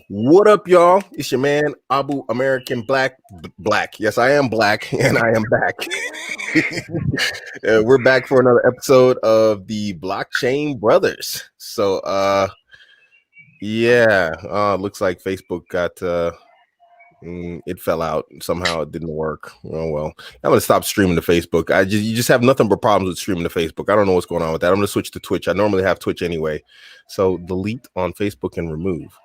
What up, y'all? It's your man, Abuamerican Black. Yes, I am black, and I am back. We're back for another episode of the Blockchain Brothers. Looks like Facebook got it fell out somehow. It didn't work. Oh well, I'm gonna stop streaming to Facebook. You just have nothing but problems with streaming to Facebook. I don't know what's going on with that. I'm gonna switch to Twitch. I normally have Twitch anyway, so delete on Facebook and remove.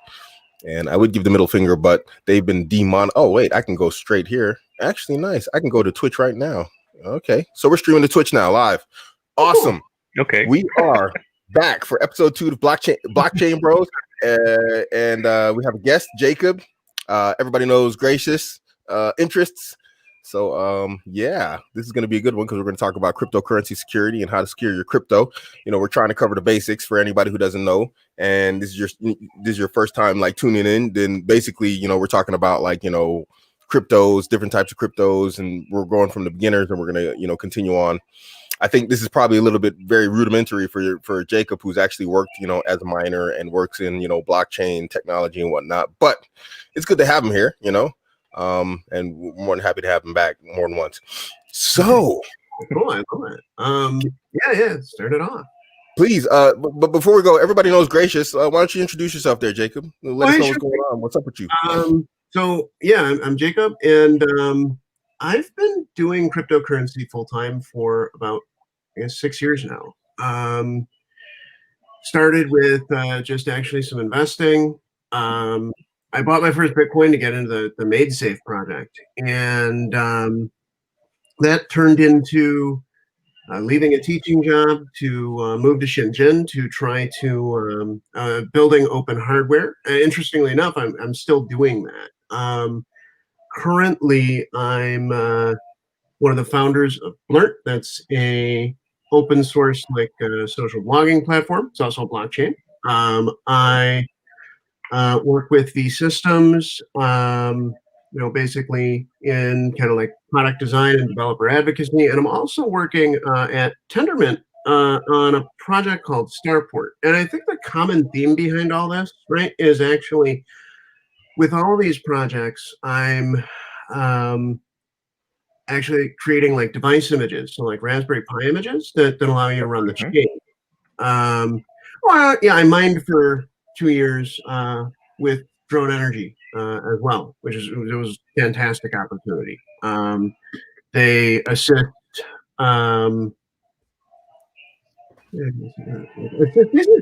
And I would give the middle finger, but they've been Oh, wait, I can go straight here. Actually, nice. I can go to Twitch right now. Okay, so we're streaming to Twitch now live. Awesome. Okay. We are back for episode 2 of Blockchain Bros. And we have a guest, Jacob. Everybody knows Gracious interests. So, this is going to be a good one because we're going to talk about cryptocurrency security and how to secure your crypto. We're trying to cover the basics for anybody who doesn't know. And this is your first time like tuning in. Then basically, we're talking about like, cryptos, different types of cryptos, and we're going from the beginners and we're going to, continue on. I think this is probably a little bit very rudimentary for Jacob, who's actually worked, as a miner and works in, blockchain technology and whatnot. But it's good to have him here, and we're more than happy to have him back more than once. So cool, I love it. Start it off. Please, but before we go, everybody knows Gracious. Why don't you introduce yourself there, Jacob? Let us know what's going on. What's up with you? I'm Jacob, and I've been doing cryptocurrency full time for about 6 years now. Started with just actually some investing. I bought my first Bitcoin to get into the MadeSafe project, and that turned into leaving a teaching job to move to Shenzhen to try to building open hardware. Interestingly enough, I'm still doing that. Currently, I'm one of the founders of Blurt. That's a open source social blogging platform. It's also a blockchain. I work with the systems, basically in kind of like product design and developer advocacy. And I'm also working at Tendermint on a project called Starport. And I think the common theme behind all this, right, is actually with all these projects, I'm actually creating like device images, so like Raspberry Pi images that allow you to run the chain. I mined for 2 years with Drone Energy as well, it was a fantastic opportunity. They assist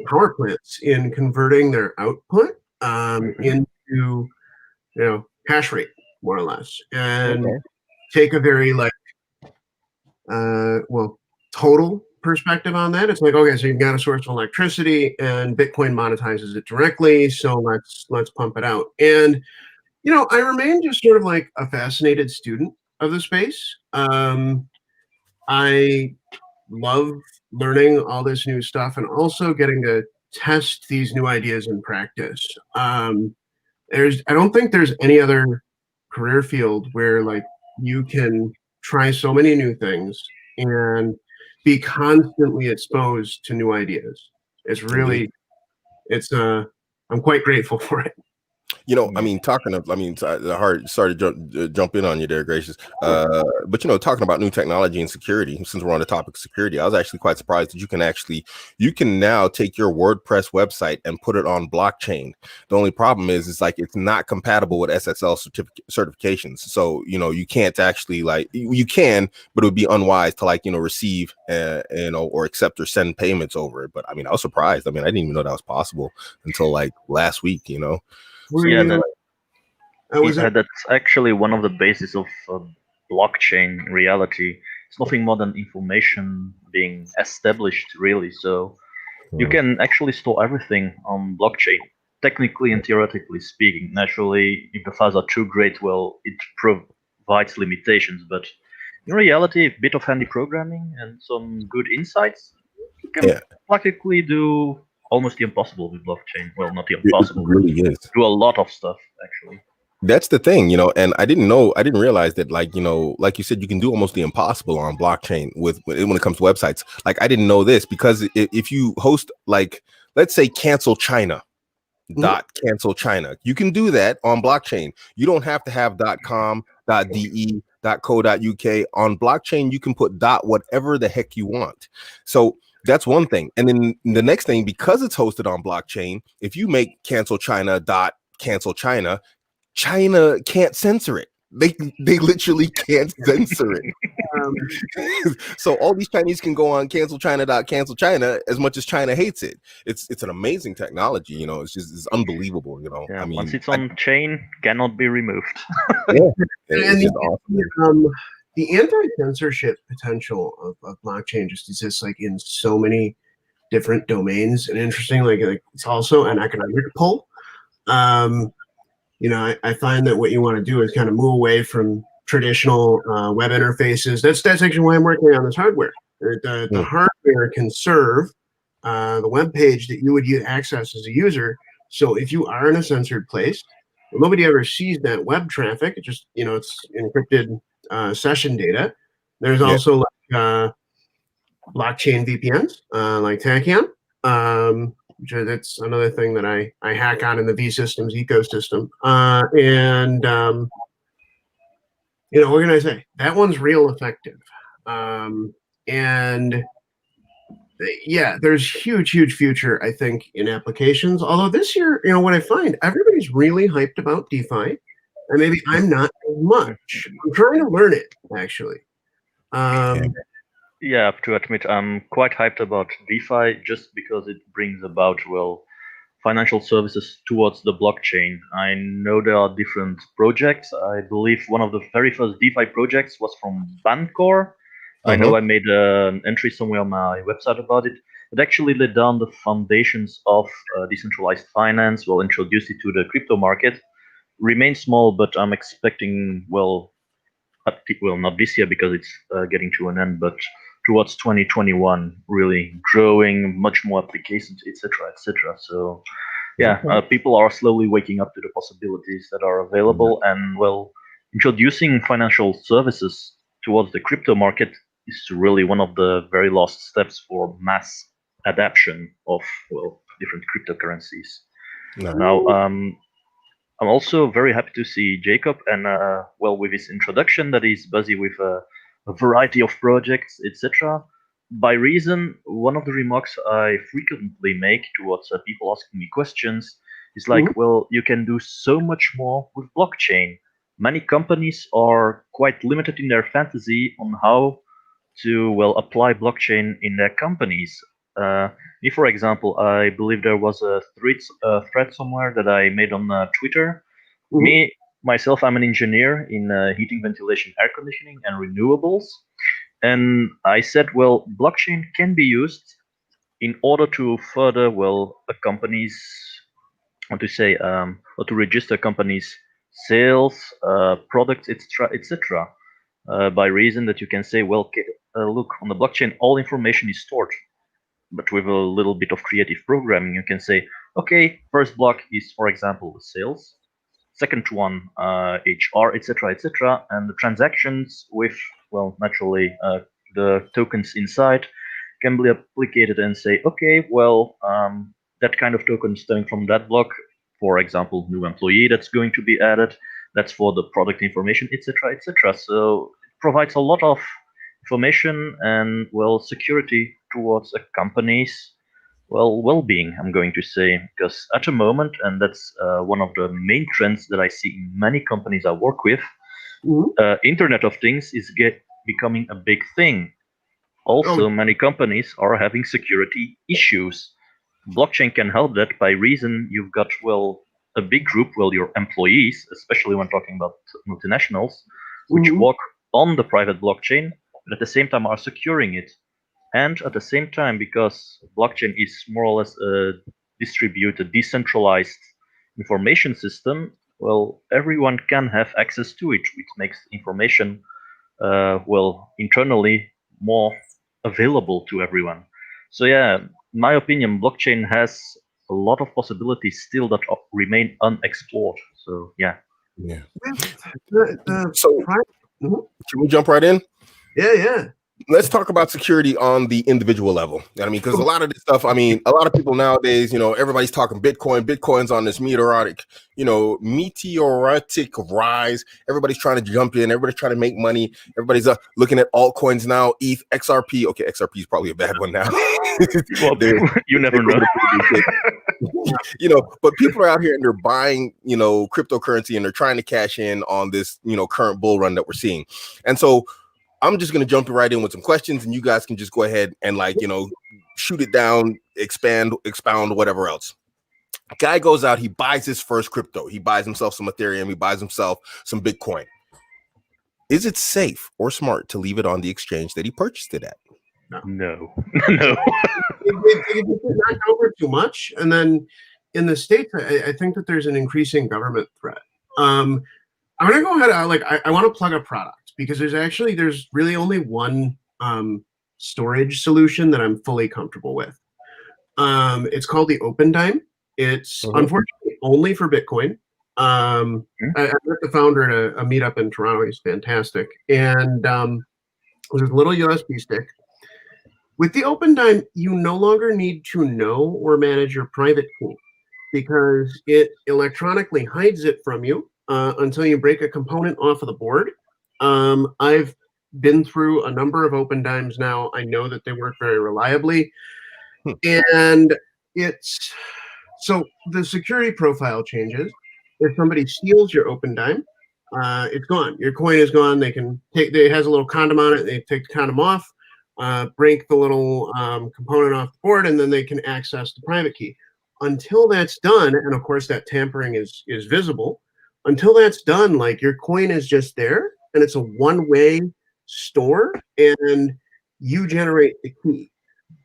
power plants in converting their output into hash rate, more or less, and take a very total perspective on that. It's like, okay, so you've got a source of electricity and Bitcoin monetizes it directly, so let's pump it out. And I remain just sort of like a fascinated student of the space. I love learning all this new stuff and also getting to test these new ideas in practice. I don't think there's any other career field where like you can try so many new things and be constantly exposed to new ideas. It's really, I'm quite grateful for it. Sorry to jump in on you there, Gracious. But talking about new technology and security, since we're on the topic of security, I was actually quite surprised that you can now take your WordPress website and put it on blockchain. The only problem is like it's not compatible with SSL certifications. So, you can't actually you can, but it would be unwise to receive, or accept or send payments over it. But I was surprised. I didn't even know that was possible until last week, That's actually one of the bases of blockchain reality. It's nothing more than information being established, really. So you can actually store everything on blockchain, technically and theoretically speaking. Naturally, if the files are too great, well, it provides limitations. But in reality, a bit of handy programming and some good insights, you can practically do almost the impossible with blockchain. Well, not the impossible. It really is. Do a lot of stuff, actually. That's the thing, and I didn't realize that, like you said, you can do almost the impossible on blockchain when it comes to websites. Like, I didn't know this because if you host, let's say, cancel China, .cancel China. You can do that on blockchain. You don't have to have .com, .de, .co.uk. On blockchain, you can put whatever the heck you want. So that's one thing. And then the next thing, because it's hosted on blockchain, if you make cancel China .cancel China, China can't censor it. They literally can't censor it. So all these Chinese can go on cancel China.cancel China as much as China hates it. It's an amazing technology, you know. It's unbelievable, you know. Yeah, I mean, once it's on chain, cannot be removed. yeah, And it's just awesome. The anti-censorship potential of blockchain just exists like in so many different domains. And interesting, like it's also an economic pull. You know, I find that what you want to do is kind of move away from traditional web interfaces. That's actually why I'm working on this hardware. The hardware can serve the web page that you would access as a user. So if you are in a censored place, well, nobody ever sees that web traffic. It just, you know, it's encrypted session data. There's also like blockchain VPNs like Tachyon. That's another thing that I hack on in the vSystems ecosystem. You know, what can I say? That one's real effective. And yeah, there's huge future, I think, in applications. Although this year, you know, what I find, everybody's really hyped about DeFi, and maybe I'm not as much. I'm trying to learn it, actually. Yeah, I have to admit, I'm quite hyped about DeFi just because it brings about, well, financial services towards the blockchain. I know there are different projects. I believe one of the very first DeFi projects was from Bancor. I know I made an entry somewhere on my website about it. It actually laid down the foundations of decentralized finance, well, introduced it to the crypto market. Remains small, but I'm expecting, well, not this year because it's getting to an end, but towards 2021, really growing, much more applications, etc., etc. So, yeah, people are slowly waking up to the possibilities that are available, and well, introducing financial services towards the crypto market is really one of the very last steps for mass adoption of, well, different cryptocurrencies. Now, I'm also very happy to see Jacob, and well, with his introduction, that he's busy with a variety of projects, etc. By reason, one of the remarks I frequently make towards people asking me questions is like, well, you can do so much more with blockchain. Many companies are quite limited in their fantasy on how to, well, apply blockchain in their companies. Me, for example, I believe there was a thread somewhere that I made on Twitter. Me, myself, I'm an engineer in heating, ventilation, air conditioning, and renewables. And I said, well, blockchain can be used in order to further, well, a company's, what to say, or to register companies' sales, products, etc. By reason that you can say, well, look, on the blockchain, all information is stored. But with a little bit of creative programming, you can say, okay, first block is, for example, the sales. Second one, HR, etc., etc., and the transactions with, well, naturally, the tokens inside can be applicated and say, okay, well, that kind of token stemming from that block, for example, new employee that's going to be added, that's for the product information, etc., etc. So it provides a lot of information and, well, security towards a company's, well, well-being, I'm going to say, because at the moment, and that's one of the main trends that I see in many companies I work with, Internet of Things is becoming a big thing. Also, many companies are having security issues. Blockchain can help that by reason you've got, well, a big group, well, your employees, especially when talking about multinationals, which work on the private blockchain, but at the same time are securing it. And at the same time, because blockchain is more or less a distributed, decentralized information system, well, everyone can have access to it, which makes information, well, internally more available to everyone. So yeah, in my opinion, blockchain has a lot of possibilities still that remain unexplored. So yeah. So can we jump right in? Yeah. let's talk about security on the individual level. You know what I mean, because a lot of this stuff, I mean, a lot of people nowadays, everybody's talking Bitcoin. Bitcoin's on this meteoric rise. Everybody's trying to jump in. Everybody's trying to make money. Everybody's looking at altcoins now. ETH, XRP. Okay, XRP is probably a bad one now. Well, you never know. But people are out here and they're buying, cryptocurrency, and they're trying to cash in on this, current bull run that we're seeing. And so I'm just going to jump right in with some questions, and you guys can just go ahead and shoot it down, expound, whatever else. Guy goes out, he buys his first crypto. He buys himself some Ethereum. He buys himself some Bitcoin. Is it safe or smart to leave it on the exchange that he purchased it at? No. No. It not over too much. And then in the States, I think that there's an increasing government threat. I'm going to go ahead. I want to plug a product, because there's really only one storage solution that I'm fully comfortable with. It's called the OpenDime. It's unfortunately only for Bitcoin. I met the founder at a meetup in Toronto. He's fantastic. And there's a little USB stick. With the OpenDime, you no longer need to know or manage your private key, because it electronically hides it from you until you break a component off of the board. I've been through a number of OpenDimes now. I know that they work very reliably. And so the security profile changes. If somebody steals your OpenDime, it's gone. Your coin is gone. It has a little condom on it. They take the condom off, break the little component off the board, and then they can access the private key. Until that's done, and of course that tampering is visible, until that's done, your coin is just there, and it's a one-way store, and you generate the key.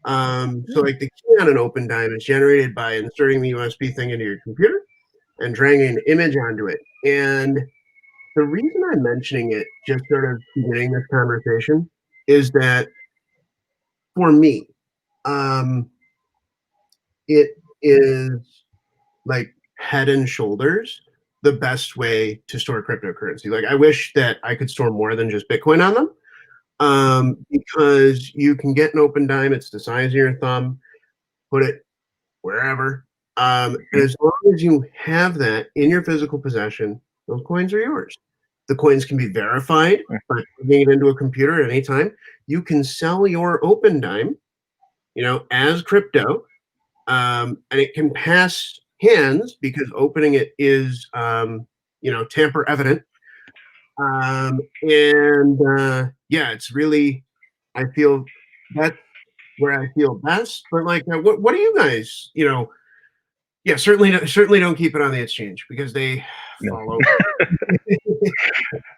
So the key on an OpenDime is generated by inserting the USB thing into your computer and dragging an image onto it. And the reason I'm mentioning it, just sort of beginning this conversation, is that for me, it is head and shoulders the best way to store cryptocurrency. I wish that I could store more than just Bitcoin on them, because you can get an OpenDime. It's the size of your thumb. Put it wherever. And as long as you have that in your physical possession, those coins are yours. The coins can be verified by plugging it into a computer at any time. You can sell your OpenDime, as crypto, and it can pass hands, because opening it is, tamper evident. It's really, I feel that's where I feel best. But what do you guys, certainly don't keep it on the exchange, because they follow.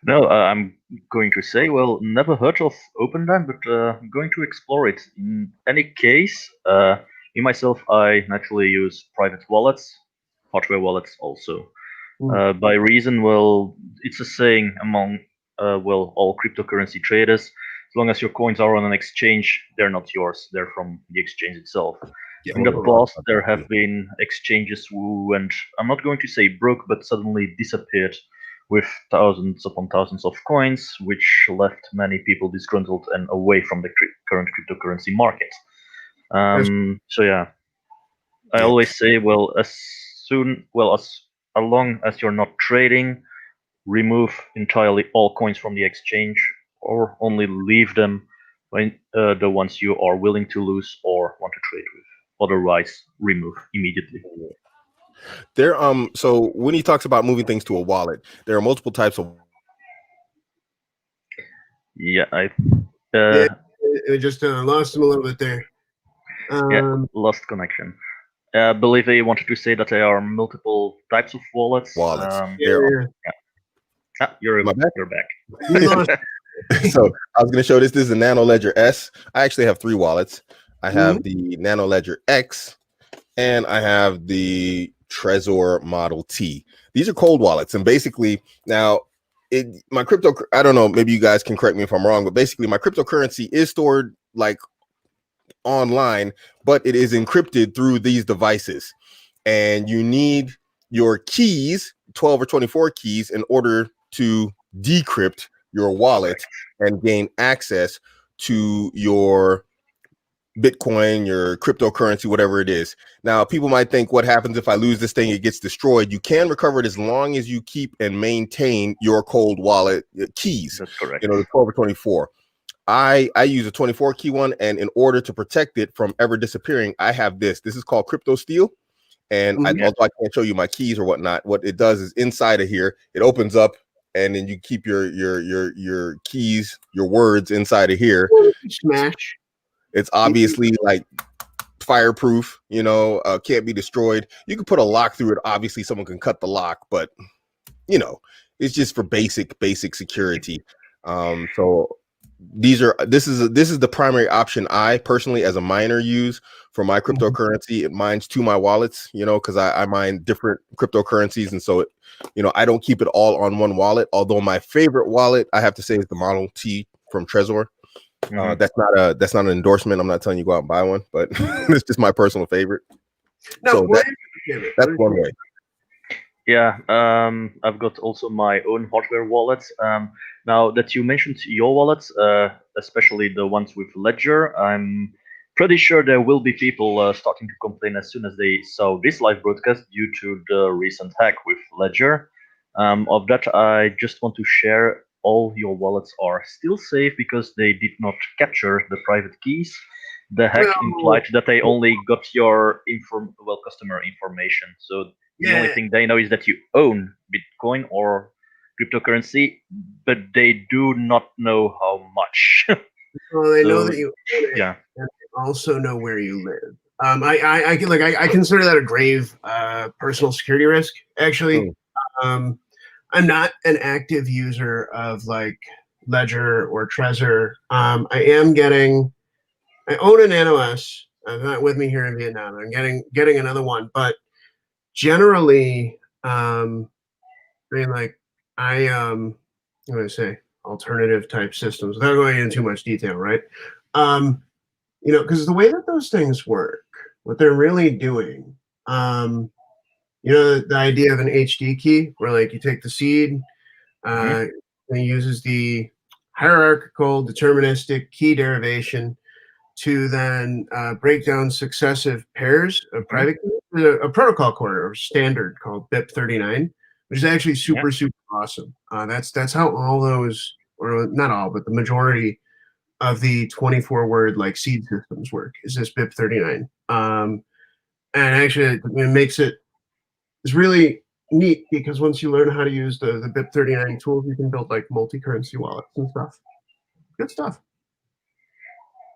No, I'm going to say, never heard of OpenDime, but I'm going to explore it. In any case, me myself, I naturally use private wallets, hardware wallets also. By reason, it's a saying among all cryptocurrency traders: as long as your coins are on an exchange, they're not yours; they're from the exchange itself. In the past, there have been exchanges who went, I'm not going to say broke, but suddenly disappeared with thousands upon thousands of coins, which left many people disgruntled and away from the current cryptocurrency market. I always say, as long as you're not trading, remove entirely all coins from the exchange, or only leave them when the ones you are willing to lose or want to trade with. Otherwise, remove immediately. There, so when he talks about moving things to a wallet, there are multiple types of. Yeah, I just lost him a little bit there. Lost connection. I believe they wanted to say that there are multiple types of wallets. You're back. So I was going to show this. This is a Nano Ledger S. I actually have 3 wallets. I have the Nano Ledger X, and I have the Trezor Model T. These are cold wallets, and basically now my crypto, I don't know, maybe you guys can correct me if I'm wrong, but basically my cryptocurrency is stored online, but it is encrypted through these devices, and you need your keys, 12 or 24 keys, in order to decrypt your wallet and gain access to your Bitcoin, your cryptocurrency, whatever it is. Now, people might think, what happens if I lose this thing? It gets destroyed. You can recover it as long as you keep and maintain your cold wallet keys. That's correct. You know, the 12 or 24. I use a 24 key one, and in order to protect it from ever disappearing, I have this. This is called Crypto Steel. And although I can't show you my keys or whatnot, what it does is inside of here, it opens up, and then you keep your keys, your words inside of here. Smash. It's obviously like fireproof, you know, can't be destroyed. You can put a lock through it. Obviously, someone can cut the lock, but you know, it's just for basic security. So this is the primary option I personally, as a miner, use for my cryptocurrency. It mines to my wallets, you know, because I mine different cryptocurrencies, and so you know, I don't keep it all on one wallet. Although my favorite wallet, I have to say, is the Model T from Trezor. That's not an endorsement. I'm not telling you to go out and buy one, but it's just my personal favorite. No, So that's one way. Yeah, I've got also my own hardware wallets. Now that you mentioned your wallets, especially the ones with Ledger, I'm pretty sure there will be people starting to complain as soon as they saw this live broadcast due to the recent hack with Ledger. Of that, I just want to share all your wallets are still safe because they did not capture the private keys. The hack implied that they only got your customer information. So the only thing they know is that you own Bitcoin or cryptocurrency, but they do not know how much. Well, they know that you own it, yeah, and they also know where you live. I consider that a grave personal security risk. Actually, I'm not an active user of like Ledger or Trezor. I own a Nano S. I'm not with me here in Vietnam. I'm getting another one, but generally, I mean, like what do I say? Alternative type systems without going into too much detail, right? You know, because the way that those things work, what they're really doing, you know, the idea of an HD key, where like you take the seed, and it uses the hierarchical deterministic key derivation to then break down successive pairs of private keys, a protocol core or standard called BIP39, which is actually super awesome. That's how all those, or not all, but the majority of the 24 word like seed systems work, is this BIP39. And actually it makes it's really neat because once you learn how to use the BIP39 tools, you can build like multi-currency wallets and stuff. Good stuff.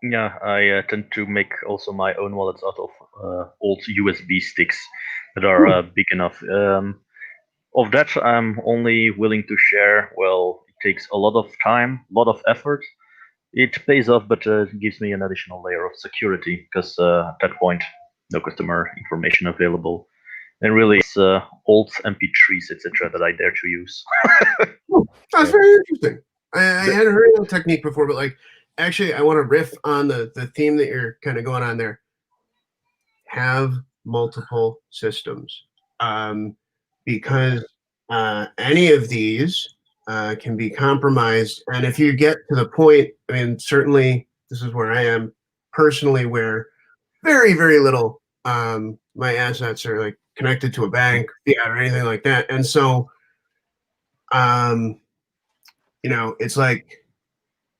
Yeah, I tend to make also my own wallets out of old USB sticks that are big enough. Of that, I'm only willing to share. Well, it takes a lot of time, a lot of effort. It pays off, but it gives me an additional layer of security because at that point, no customer information available. And really, it's old MP3s, etc., that I dare to use. That's very interesting. I hadn't heard of that technique before, but like, actually, I want to riff on the theme that you're kind of going on there. Have multiple systems, because any of these can be compromised. And if you get to the point, I mean, certainly this is where I am personally, where very, very little my assets are like connected to a bank, fiat, or anything like that. And so, you know, it's like,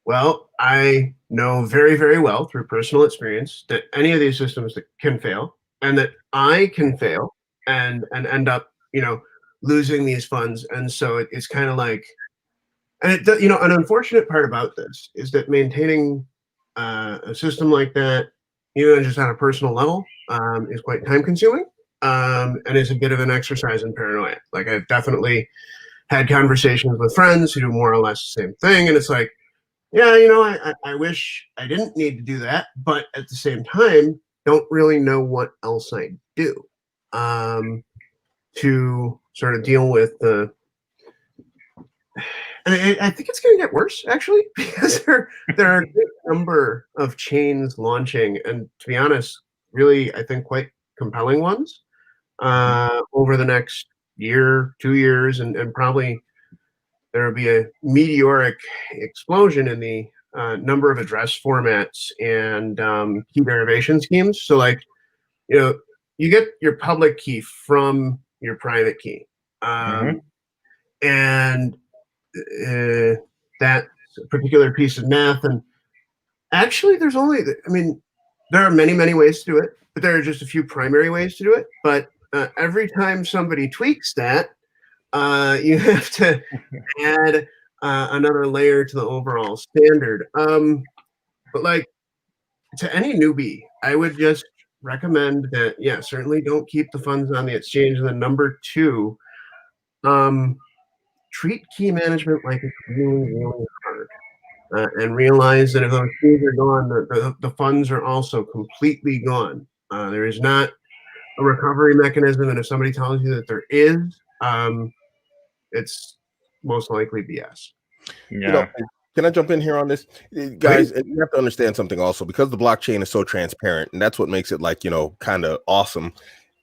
well, I know very, very well through personal experience that any of these systems that can fail, and that I can fail and end up, you know, losing these funds. And so it's kind of like, and it, you know, an unfortunate part about this is that maintaining a system like that, you know, just on a personal level, is quite time consuming, and is a bit of an exercise in paranoia. Like I've definitely had conversations with friends who do more or less the same thing, and it's like, yeah, you know, I wish I didn't need to do that, but at the same time, don't really know what else I do to sort of deal with the. And I think it's going to get worse, actually, because there are a good number of chains launching, and to be honest, really, I think quite compelling ones over the next year, 2 years, and probably there will be a meteoric explosion in the number of address formats and key derivation schemes. So like, you get your public key from your private key. And that particular piece of math. And actually, there are many, many ways to do it, but there are just a few primary ways to do it. But every time somebody tweaks that, you have to add another layer to the overall standard. But like, to any newbie, I would just recommend that, certainly don't keep the funds on the exchange. And then number two, treat key management like it's really, really hard. And realize that if those keys are gone, the funds are also completely gone. There is not a recovery mechanism, and if somebody tells you that there is, it's most likely BS. Yeah. Can I jump in here on this, guys? You have to understand something also, because the blockchain is so transparent, and that's what makes it like, kind of awesome.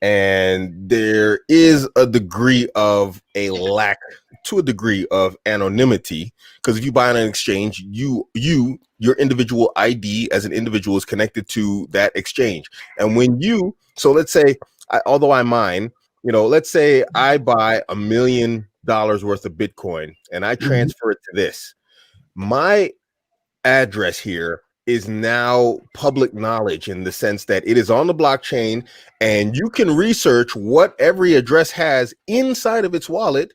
And there is a degree of a lack to a degree of anonymity, because if you buy on an exchange, your individual ID as an individual is connected to that exchange. And when so let's say, although I mine, let's say I buy $1 million worth of Bitcoin and I transfer it to this. My address here is now public knowledge in the sense that it is on the blockchain, and you can research what every address has inside of its wallet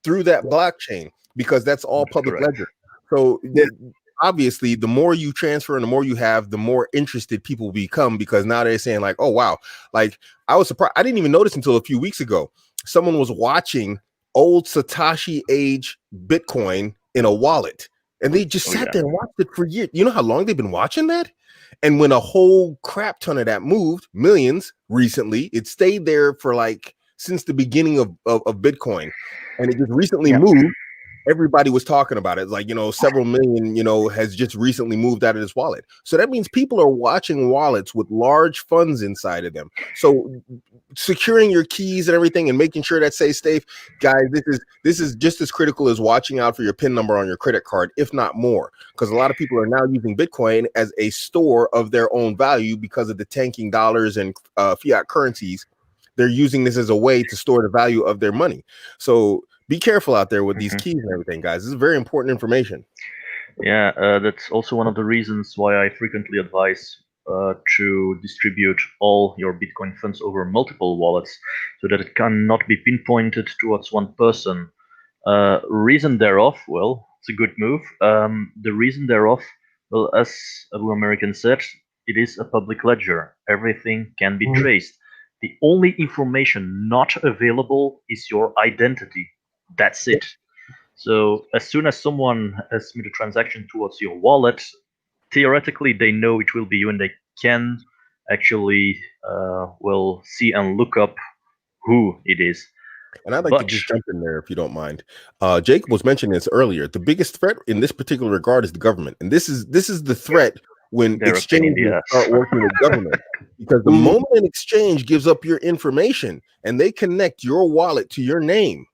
through that blockchain, because that's all public ledger. So obviously, the more you transfer and the more you have, the more interested people become, because now they're saying like, oh, wow. Like, I was surprised. I didn't even notice until a few weeks ago. Someone was watching old Satoshi age Bitcoin in a wallet. And they just sat there and watched it for years. You know how long they've been watching that? And when a whole crap ton of that moved, millions recently, it stayed there for like since the beginning of Bitcoin. And it just recently moved. Everybody was talking about it. Like, several million, has just recently moved out of this wallet. So that means people are watching wallets with large funds inside of them. So securing your keys and everything and making sure that stays safe, guys, this is just as critical as watching out for your PIN number on your credit card, if not more, because a lot of people are now using Bitcoin as a store of their own value because of the tanking dollars and fiat currencies. They're using this as a way to store the value of their money. So be careful out there with these keys and everything, guys. This is very important information. Yeah, that's also one of the reasons why I frequently advise to distribute all your Bitcoin funds over multiple wallets, so that it cannot be pinpointed towards one person. Reason thereof, well, it's a good move. The reason thereof, well, as Abuamerican said, it is a public ledger. Everything can be traced. The only information not available is your identity. That's it. So as soon as someone has made a transaction towards your wallet, theoretically they know it will be you, and they can actually see and look up who it is. And I'd like to just jump in there, if you don't mind. Jacob was mentioning this earlier. The biggest threat in this particular regard is the government, and this is the threat when exchanges start working with government. Because the moment an exchange gives up your information and they connect your wallet to your name,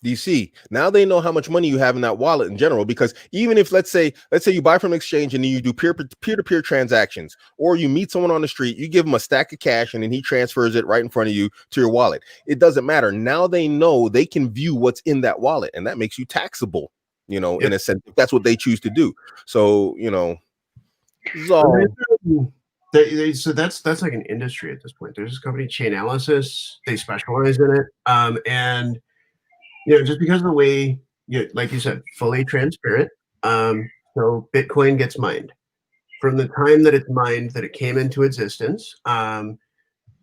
do you see? Now they know how much money you have in that wallet in general, because even if let's say you buy from an exchange and then you do peer-to-peer transactions, or you meet someone on the street, you give him a stack of cash and then he transfers it right in front of you to your wallet. It doesn't matter. Now they know they can view what's in that wallet, and that makes you taxable, in a sense, if that's what they choose to do. So, so that's like an industry at this point. There's this company, Chainalysis. They specialize in it. And just because of the way, like you said, fully transparent. So Bitcoin gets mined. From the time that it's mined, that it came into existence,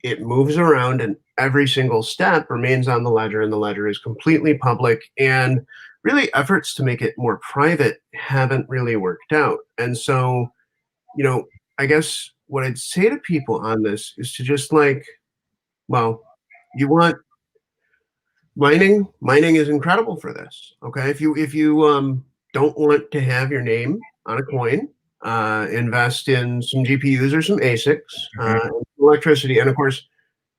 it moves around, and every single step remains on the ledger, and the ledger is completely public. And really, efforts to make it more private haven't really worked out. And so, I guess what I'd say to people on this is to just you want mining is incredible for this. Okay, if you don't want to have your name on a coin, invest in some GPUs or some ASICs, electricity, and of course,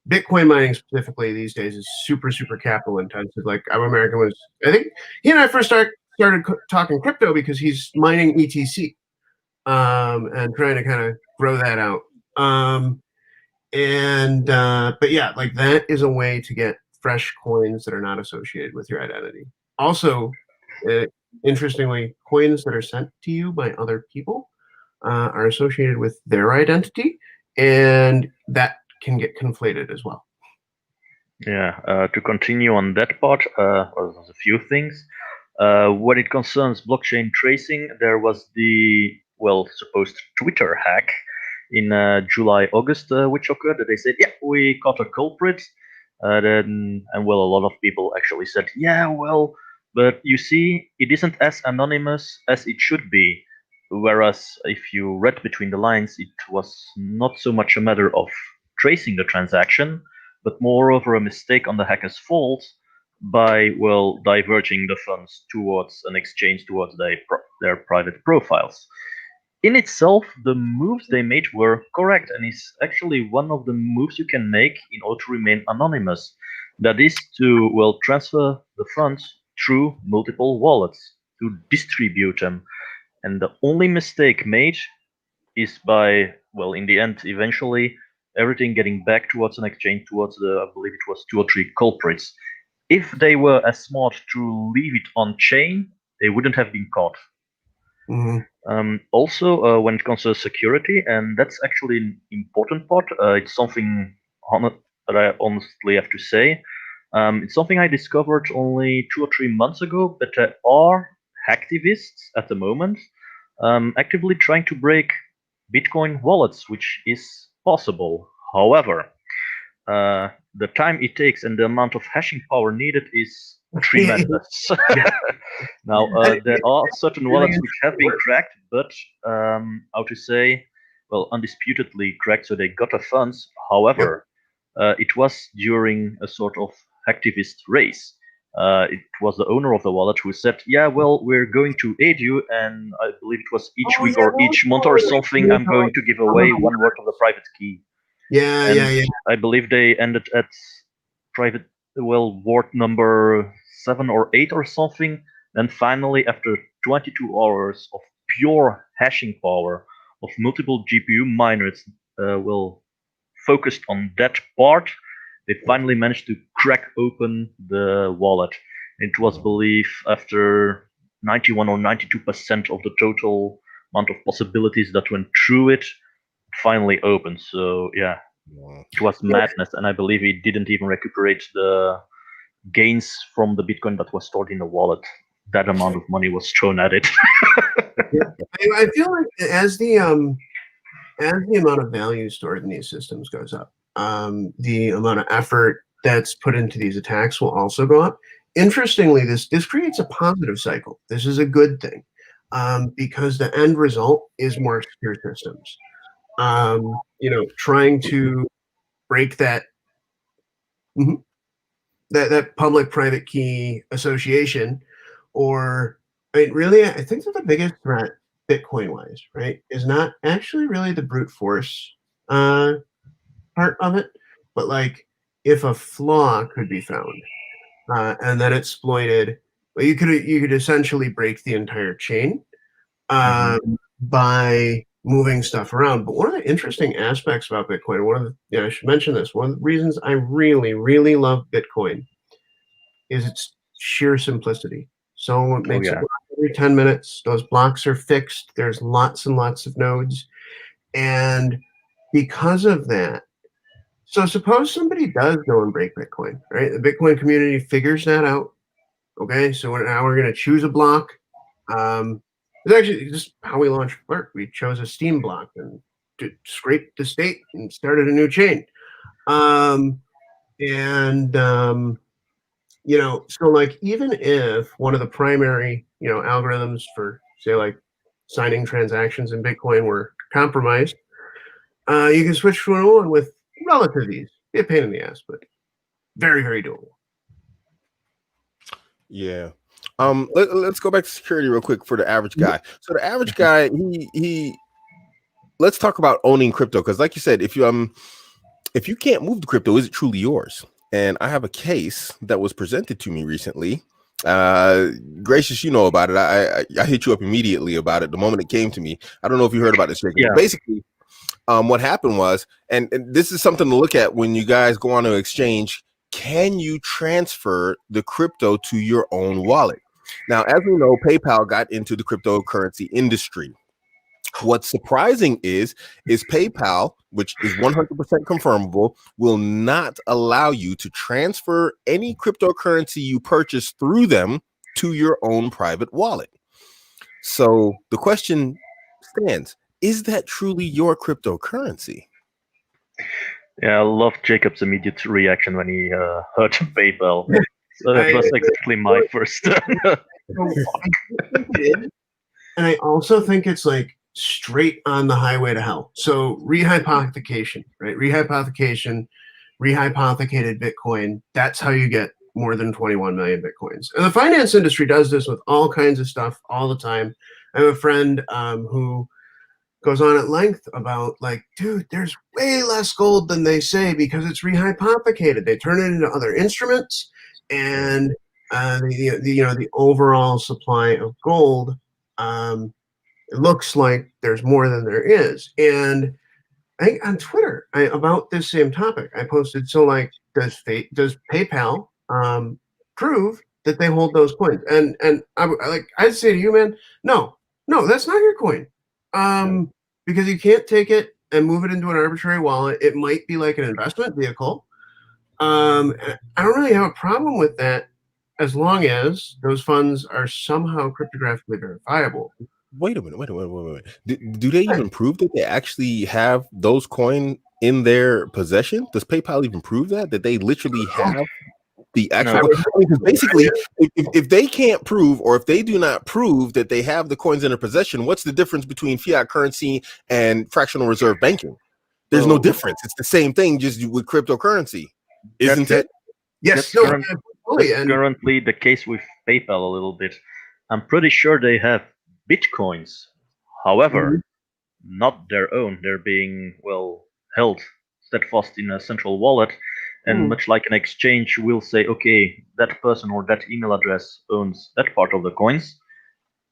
Bitcoin mining specifically these days is super capital intensive. Like Abuamerican was, I think he and I first started talking crypto because he's mining ETC and trying to kind of grow that out. But yeah, like that is a way to get fresh coins that are not associated with your identity. Also, interestingly, coins that are sent to you by other people are associated with their identity, and that can get conflated as well. Yeah, to continue on that part, well, there's a few things. When it concerns blockchain tracing, there was the, well, supposed Twitter hack in July, August, which occurred. They said, yeah, we caught a culprit. And well, a lot of people actually said, yeah, well, but you see, it isn't as anonymous as it should be. Whereas if you read between the lines, it was not so much a matter of tracing the transaction, but moreover a mistake on the hacker's fault by, well, diverging the funds towards an exchange towards their private profiles. In itself, the moves they made were correct, and is actually one of the moves you can make in order to remain anonymous. That is to, well, transfer the funds through multiple wallets, to distribute them. And the only mistake made is by, well, in the end, eventually, everything getting back towards an exchange towards I believe it was 2 or 3 culprits. If they were as smart to leave it on chain, they wouldn't have been caught. Also, when it comes to security, and that's actually an important part, it's something that I honestly have to say. It's something I discovered only 2 or 3 months ago, but there are hacktivists at the moment actively trying to break Bitcoin wallets, which is possible. However, the time it takes and the amount of hashing power needed is tremendous. Now, there are certain wallets which have been cracked, but how to say, well, undisputedly cracked, so they got the funds. However, it was during a sort of hacktivist race. It was the owner of the wallet who said, yeah, well, we're going to aid you, and I believe it was each week or each month or something, I'm going to give away 1 word of the private key. Yeah. I believe they ended at private, well, ward number 7 or 8 or something. Then finally, after 22 hours of pure hashing power of multiple GPU miners, well, focused on that part, they finally managed to crack open the wallet. It was believed after 91 or 92% of the total amount of possibilities that went through it finally opened. So yeah, it was madness, and I believe it didn't even recuperate the gains from the Bitcoin that was stored in the wallet. That amount of money was thrown at it. I feel like as the amount of value stored in these systems goes up, the amount of effort that's put into these attacks will also go up. Interestingly, this creates a positive cycle. This is a good thing because the end result is more secure systems. Trying to break that that public-private key association, or I mean, really, I think that the biggest threat, Bitcoin-wise, right, is not actually really the brute force part of it, but like if a flaw could be found and then exploited, well, you could essentially break the entire chain by moving stuff around. But one of the interesting aspects about Bitcoin, I should mention this, one of the reasons I really, really love Bitcoin is its sheer simplicity. So it makes it every 10 minutes. Those blocks are fixed. There's lots and lots of nodes. And because of that, so suppose somebody does go and break Bitcoin, right? The Bitcoin community figures that out. Okay, so now we're going to choose a block. It's actually just how we launched Flirt. We chose a Steam block and scraped the state and started a new chain. So like even if one of the primary, algorithms for say like signing transactions in Bitcoin were compromised, you can switch to another one with relative ease. Be a pain in the ass, but very, very doable. Yeah. Let's go back to security real quick for the average guy. So the average guy, he let's talk about owning crypto, because like you said, if you can't move the crypto, is it truly yours? And I have a case that was presented to me recently Gracious, you know about it. I hit you up immediately about it the moment it came to me. I don't know if you heard about this, Jacob. Yeah. But basically, what happened was, and this is something to look at when you guys go on an exchange. Can you transfer the crypto to your own wallet? Now, as we know, PayPal got into the cryptocurrency industry. What's surprising is PayPal, which is 100% confirmable, will not allow you to transfer any cryptocurrency you purchase through them to your own private wallet. So the question stands, is that truly your cryptocurrency? Yeah, I love Jacob's immediate reaction when he heard PayPal. So that was exactly my first. So I think it is, and I also think it's like straight on the highway to hell. So rehypothecation, right? Rehypothecated Bitcoin. That's how you get more than 21 million Bitcoins. And the finance industry does this with all kinds of stuff all the time. I have a friend who goes on at length about like, dude, there's way less gold than they say because it's rehypothecated. They turn it into other instruments, and the overall supply of gold, it looks like there's more than there is. And I think on Twitter about this same topic, I posted, so like, does PayPal prove that they hold those coins? And I'd say to you, man, no, that's not your coin. Because you can't take it and move it into an arbitrary wallet. It might be like an investment vehicle. I don't really have a problem with that as long as those funds are somehow cryptographically verifiable. Wait a minute. Do they even prove that they actually have those coin in their possession? Does PayPal even prove that they literally have the actual? No. Because basically, if they can't prove, or if they do not prove that they have the coins in their possession, what's the difference between fiat currency and fractional reserve banking? There's no difference. It's the same thing, just with cryptocurrency, isn't it? Yes. That's currently the case with PayPal a little bit. I'm pretty sure they have Bitcoins. However, not their own. They're being, held steadfast in a central wallet. And much like an exchange will say, okay, that person or that email address owns that part of the coins,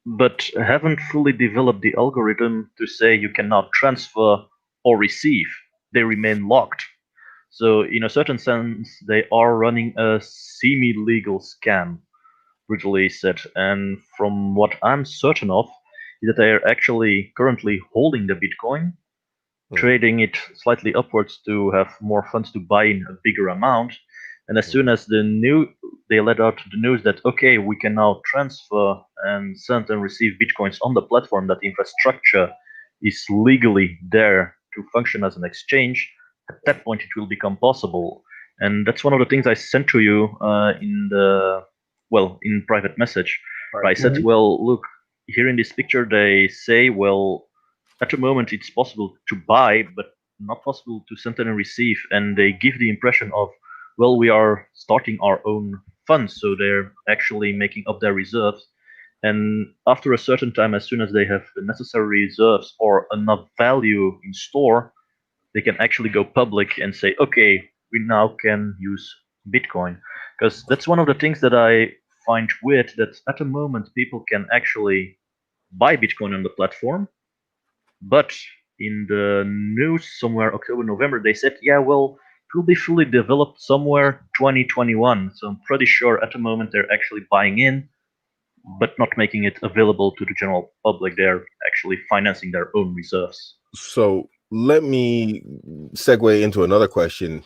but haven't fully developed the algorithm to say you cannot transfer or receive. They remain locked. So, in a certain sense, they are running a semi-legal scam, brutally said. And from what I'm certain of, is that they are actually currently holding the Bitcoin, trading it slightly upwards to have more funds to buy in a bigger amount. And as soon as they let out the news that, okay, we can now transfer and send and receive Bitcoins on the platform, that the infrastructure is legally there to function as an exchange, at that point it will become possible. And that's one of the things I sent to you in private message. Right. I said, look, here in this picture they say, at the moment it's possible to buy, but not possible to send and receive. And they give the impression of, we are starting our own funds, so they're actually making up their reserves. And after a certain time, as soon as they have the necessary reserves or enough value in store, they can actually go public and say, okay, we now can use Bitcoin. Because that's one of the things that I find weird, that at the moment people can actually buy Bitcoin on the platform, but in the news somewhere October, November, they said, it will be fully developed somewhere 2021. So I'm pretty sure at the moment they're actually buying in, but not making it available to the general public. They're actually financing their own reserves. So let me segue into another question.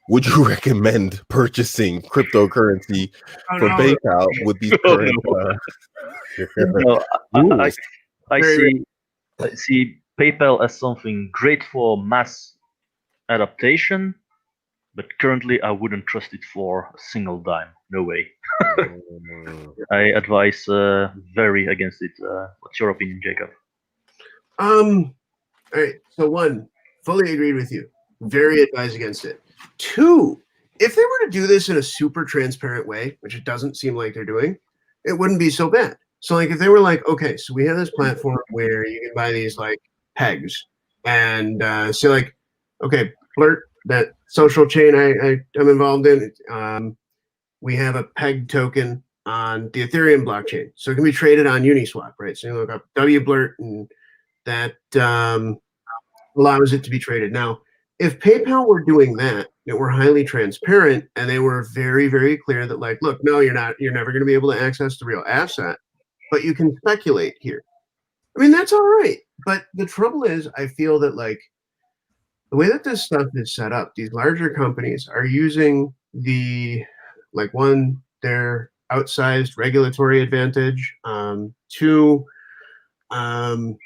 Would you recommend purchasing cryptocurrency from PayPal with these current rules? I see PayPal as something great for mass adaptation, but currently I wouldn't trust it for a single dime. No way. I advise very against it. What's your opinion, Jacob? All right. So one, fully agreed with you. Very advise against it. Two, if they were to do this in a super transparent way, which it doesn't seem like they're doing, it wouldn't be so bad. So like if they were like, okay, so we have this platform where you can buy these like pegs, and say like, okay, Flirt, that social chain I'm involved in, we have a peg token on the Ethereum blockchain. So it can be traded on Uniswap, right? So you look up WBLRT and that allows it to be traded. Now, if PayPal were doing that, it were highly transparent and they were very, very clear that like, look, no, you're never going to be able to access the real asset, but you can speculate here. I mean, that's all right. But the trouble is, I feel that like the way that this stuff is set up, these larger companies are using their outsized regulatory advantage, two, kind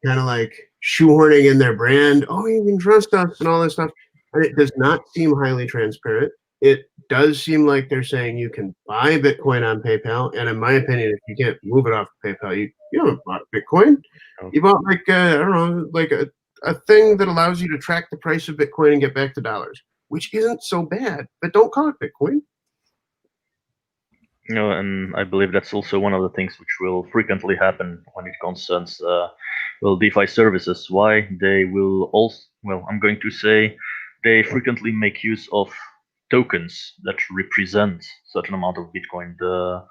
of like shoehorning in their brand. Oh, you can trust us and all this stuff. And it does not seem highly transparent. It does seem like they're saying you can buy Bitcoin on PayPal. And in my opinion, if you can't move it off of PayPal, you haven't bought Bitcoin. You bought like, I don't know, like a thing that allows you to track the price of Bitcoin and get back to dollars, which isn't so bad, but don't call it Bitcoin. And I believe that's also one of the things which will frequently happen when it concerns DeFi services. Why they will also, I'm going to say they frequently make use of tokens that represent certain amount of Bitcoin. The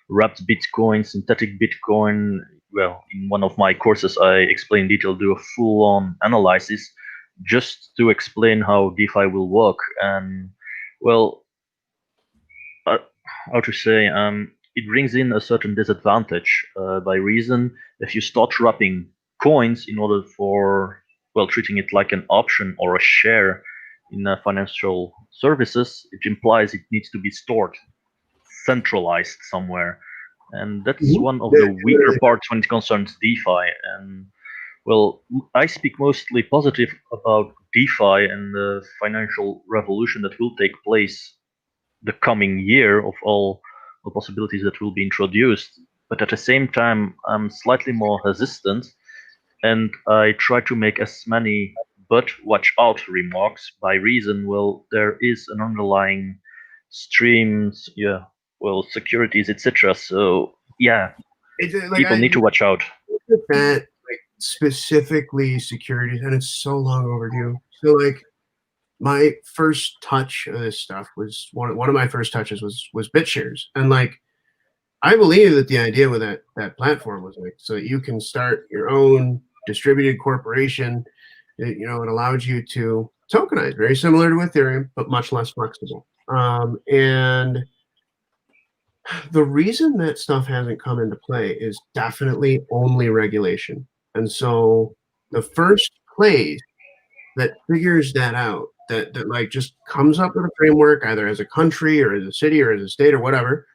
wrapped Bitcoin, synthetic Bitcoin. Well, in one of my courses, I explain in detail, do a full-on analysis just to explain how DeFi will work. And how to say, it brings in a certain disadvantage by reason if you start wrapping coins in order for treating it like an option or a share in financial services, it implies it needs to be stored centralized somewhere, and that's one of the weaker parts when it concerns DeFi. And I speak mostly positive about DeFi and the financial revolution that will take place the coming year, of all the possibilities that will be introduced. But at the same time, I'm slightly more hesitant, and I try to make as many but watch out remarks by reason. There is an underlying streams, securities, etc. So people need to watch out. That like specifically securities, and it's so long overdue. So like my first touch of this stuff was one of my first touches was BitShares, and like I believe that the idea with that platform was like so that you can start your own distributed corporation. It allowed you to tokenize, very similar to Ethereum, but much less flexible. And the reason that stuff hasn't come into play is definitely only regulation. And so the first place that figures that out, that like just comes up with a framework, either as a country or as a city or as a state or whatever,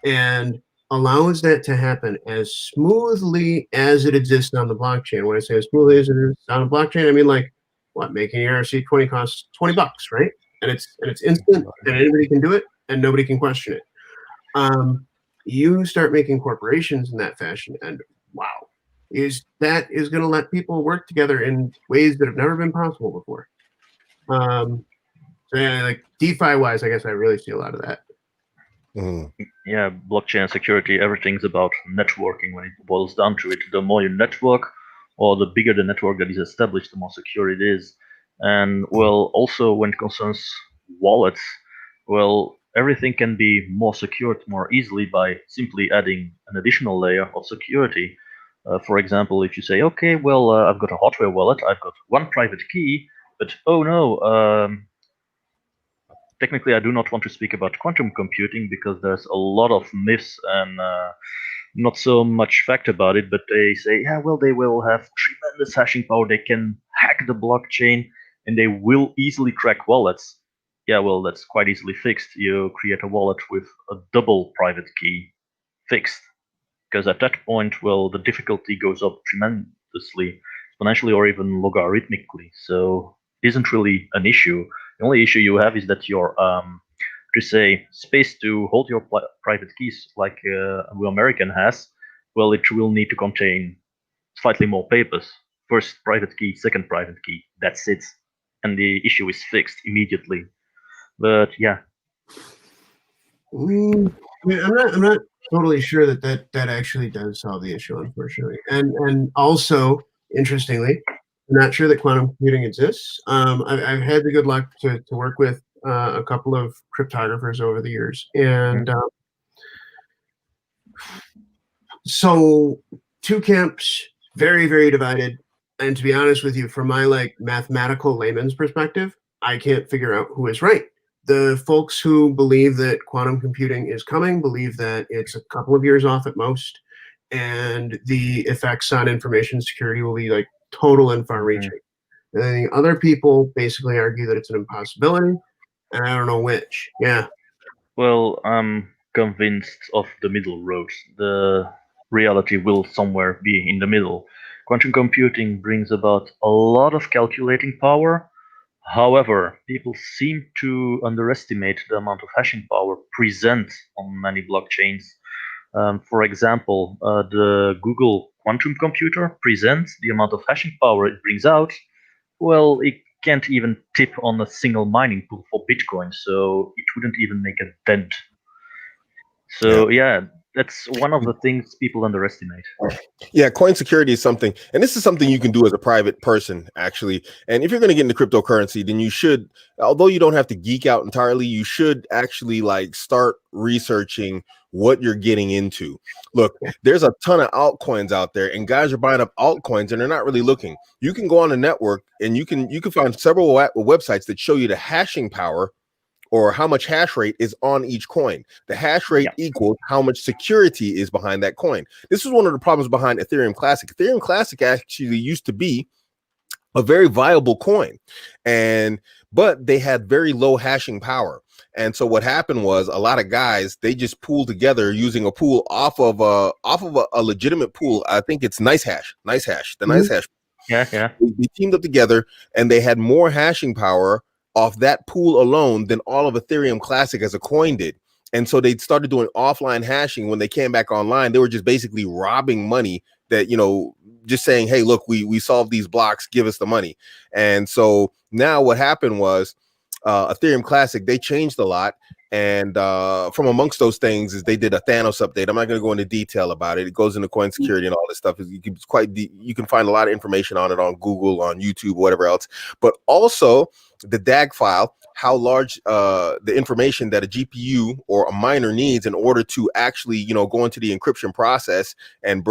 and allows that to happen as smoothly as it exists on the blockchain. When I say as smoothly as it is on the blockchain, I mean like making ERC-20 costs $20, right? And it's instant, and anybody can do it, and nobody can question it. You start making corporations in that fashion, and wow, that is going to let people work together in ways that have never been possible before. So yeah, like DeFi wise, I guess I really see a lot of that. Yeah, blockchain security, everything's about networking when it boils down to it. The more you network, or the bigger the network that is established, the more secure it is. And also when it concerns wallets, everything can be more secured more easily by simply adding an additional layer of security. For example, if you say, okay, I've got a hardware wallet, I've got one private key, but oh no, technically I do not want to speak about quantum computing because there's a lot of myths and not so much fact about it, but they say, they will have tremendous hashing power, they can hack the blockchain, and they will easily crack wallets. That's quite easily fixed. You create a wallet with a double private key fixed, because at that point, the difficulty goes up tremendously, exponentially, or even logarithmically. So it isn't really an issue. The only issue you have is that your space to hold your private keys, like Abuamerican has, it will need to contain slightly more papers. First private key, second private key. That's it, and the issue is fixed immediately. But yeah, I'm not totally sure that actually does solve the issue, unfortunately. And also, interestingly, I'm not sure that quantum computing exists. I've had the good luck to work with a couple of cryptographers over the years, and So two camps, very, very divided. And to be honest with you, from my like mathematical layman's perspective, I can't figure out who is right. The folks who believe that quantum computing is coming believe that it's a couple of years off at most, and the effects on information security will be like total and far-reaching. And then the other people basically argue that it's an impossibility, and I don't know which. Yeah. Well, I'm convinced of the middle road. The reality will somewhere be in the middle. Quantum computing brings about a lot of calculating power. However, people seem to underestimate the amount of hashing power present on many blockchains. For example, the Google quantum computer presents the amount of hashing power it brings out. Well, it can't even tip on a single mining pool for Bitcoin, so it wouldn't even make a dent. So yeah, that's one of the things people underestimate. Yeah, coin security is something, and this is something you can do as a private person, actually. And if you're going to get into cryptocurrency, then you should, although you don't have to geek out entirely, you should actually like start researching what you're getting into. Look, there's a ton of altcoins out there, and guys are buying up altcoins, and they're not really looking. You can go on the network, and you can find several websites that show you the hashing power or how much hash rate is on each coin. The hash rate equals how much security is behind that coin. This is one of the problems behind Ethereum Classic. Ethereum Classic actually used to be a very viable coin, but they had very low hashing power. And so what happened was a lot of guys, they just pooled together using a pool off of a legitimate pool. I think it's NiceHash. Yeah. They teamed up together and they had more hashing power off that pool alone than all of Ethereum Classic as a coin did. And so they started doing offline hashing. When they came back online, they were just basically robbing money that, just saying, hey, look, we solved these blocks, give us the money. And so now what happened was Ethereum Classic, they changed a lot. And from amongst those things is they did a Thanos update. I'm not going to go into detail about it. It goes into coin security and all this stuff. You can find a lot of information on it on Google, on YouTube, whatever else. But also the DAG file, how large the information that a GPU or a miner needs in order to actually, go into the encryption process and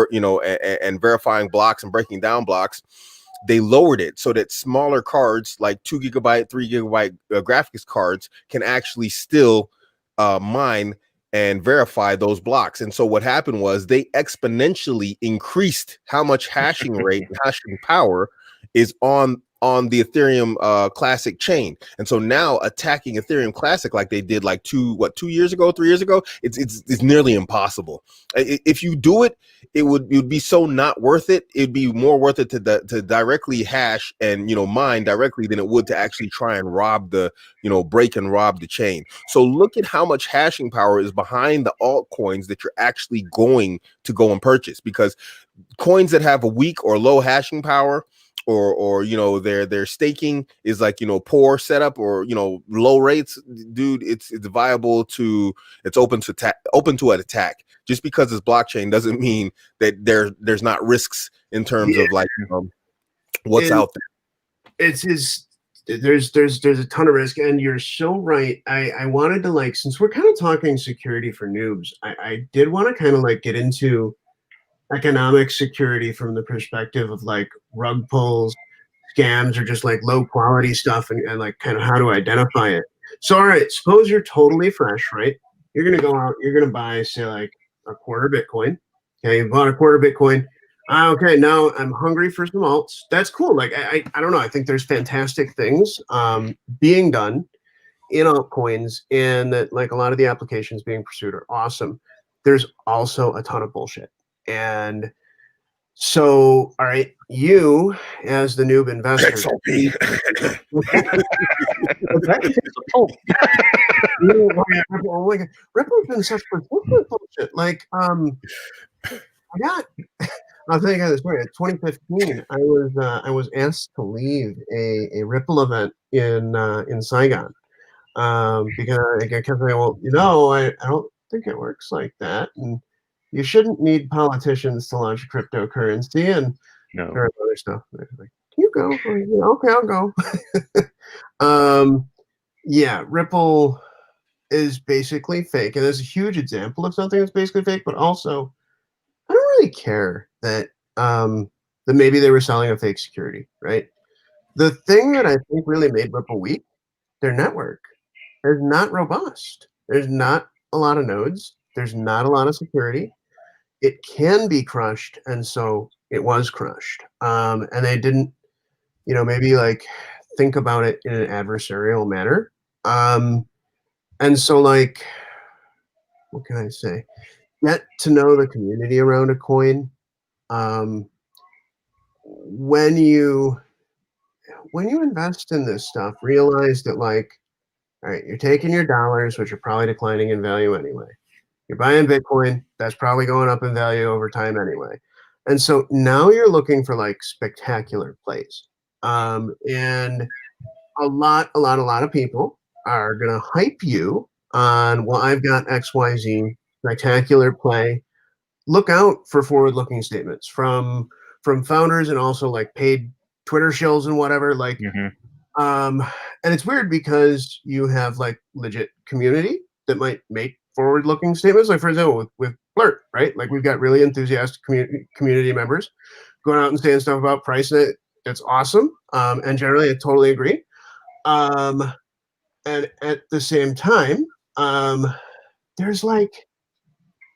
verifying blocks and breaking down blocks. They lowered it so that smaller cards like 2 GB, 3 GB graphics cards can actually still mine and verify those blocks. And so what happened was they exponentially increased how much hashing rate and hashing power is on the Ethereum Classic chain. And so now attacking Ethereum Classic like they did like 3 years ago, it's nearly impossible. If you do it, it would be so not worth it. It'd be more worth it to directly hash and mine directly than it would to actually try and break and rob the chain. So look at how much hashing power is behind the altcoins that you're actually going to go and purchase, because coins that have a weak or low hashing power, or their staking is like poor setup or low rates, dude, it's viable it's open to an attack. Just because it's blockchain doesn't mean that there's not risks in terms of like what's out there. There's a ton of risk, and you're so right. I wanted to since we're kind of talking security for noobs, I did want to kind of get into economic security from the perspective of rug pulls, scams, or just low quality stuff, and kind of how to identify it. So, all right, suppose you're totally fresh, right? You're going to go out, you're going to buy, say, a quarter Bitcoin. Okay, you bought a quarter Bitcoin. Okay, now I'm hungry for some alts. That's cool. I don't know. I think there's fantastic things being done in altcoins, and that a lot of the applications being pursued are awesome. There's also a ton of bullshit. And so, all right, you as the noob investor, Ripple's been such persistent bullshit. I'll tell you guys this story. In 2015, I was asked to leave a Ripple event in Saigon because I kept saying, well, I don't think it works like that, and you shouldn't need politicians to launch a cryptocurrency and other stuff. Like, can you go? Okay, I'll go. Yeah, Ripple. is basically fake, and there's a huge example of something that's basically fake, but also I don't really care that that maybe they were selling a fake security, right? The thing that I think really made Ripple weak, their network, is not robust. There's not a lot of nodes. There's not a lot of security. It can be crushed, and so it was crushed. And they didn't, maybe like think about it in an adversarial manner. And so like, what can I say? Get to know the community around a coin. When you invest in this stuff, realize that like, all right, you're taking your dollars, which are probably declining in value anyway. You're buying Bitcoin, that's probably going up in value over time anyway. And so now you're looking for like spectacular plays. And a lot of people are gonna hype you on, well, I've got XYZ spectacular play. Look out for forward-looking statements from founders and also like paid Twitter shills and whatever. Like, and it's weird because you have like legit community that might make forward-looking statements. Like for example, with Flirt, right? Like we've got really enthusiastic community members going out and saying stuff about price that's awesome. And generally, I totally agree. And at the same time, there's a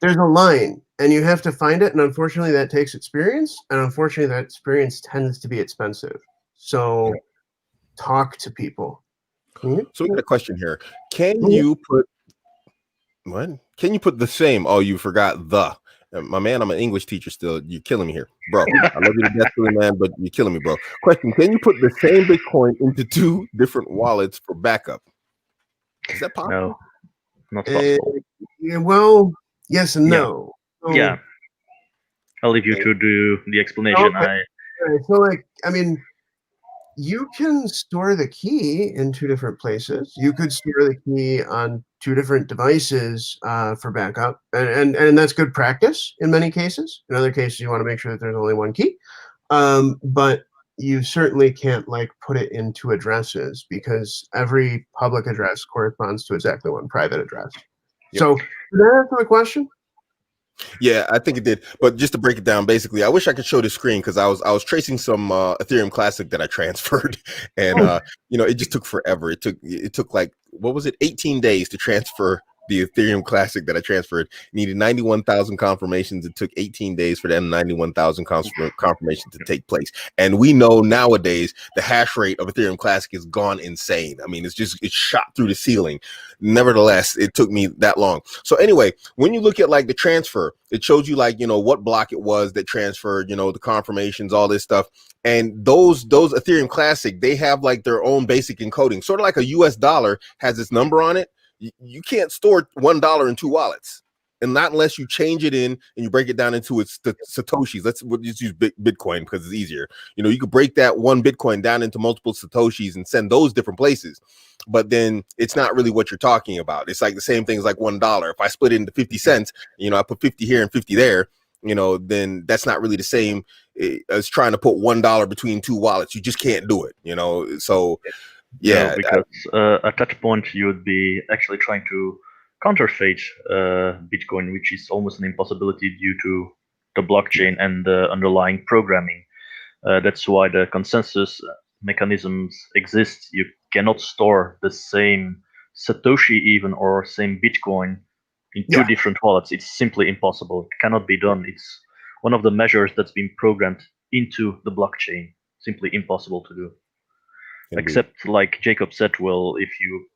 line and you have to find it. And unfortunately that takes experience. And unfortunately that experience tends to be expensive. So talk to people. So we got a question here. Can you put the same? Oh, you forgot the. My man, I'm an English teacher still. You're killing me here, bro. I love you to death, man, but you're killing me, bro. Question: can you put the same Bitcoin into 2 different wallets for backup? Is that possible? No, not possible. Yeah, well, yes and no. So, yeah, I'll leave you to do the explanation. Okay. So, like, I mean, you can store the key in 2 different places. You could store the key on 2 different devices for backup, and that's good practice in many cases. In other cases, you want to make sure that there's only 1 key. But you certainly can't like put it in 2 addresses because every public address corresponds to exactly 1 private address. Yep. So, did that answer the question? Yeah, I think it did. But just to break it down, basically, I wish I could show the screen because I was tracing some Ethereum Classic that I transferred, and it just took forever. It took like, what was it, 18 days to transfer the Ethereum Classic that I transferred. Needed 91,000 confirmations. It took 18 days for them 91,000 confirmations to take place. And we know nowadays the hash rate of Ethereum Classic has gone insane. I mean, it's shot through the ceiling. Nevertheless, it took me that long. So anyway, when you look at like the transfer, it shows you like, what block it was that transferred, the confirmations, all this stuff. And those Ethereum Classic, they have like their own basic encoding, sort of like a US dollar has its number on it. You can't store $1 in 2 wallets, and not unless you change it in and you break it down into its satoshis. We'll just use Bitcoin because it's easier. You could break that 1 Bitcoin down into multiple satoshis and send those different places. But then it's not really what you're talking about. It's like the same thing as like $1. If I split it into 50 cents, I put 50 here and 50 there, then that's not really the same as trying to put $1 between 2 wallets. You just can't do it. So. Yeah, because at that point you would be actually trying to counterfeit Bitcoin, which is almost an impossibility due to the blockchain and the underlying programming. That's why the consensus mechanisms exist. You cannot store the same Satoshi even or same Bitcoin in 2 different wallets. It's simply impossible. It cannot be done. It's one of the measures that's been programmed into the blockchain. Simply impossible to do. Indeed. Except, like Jacob said, well, if you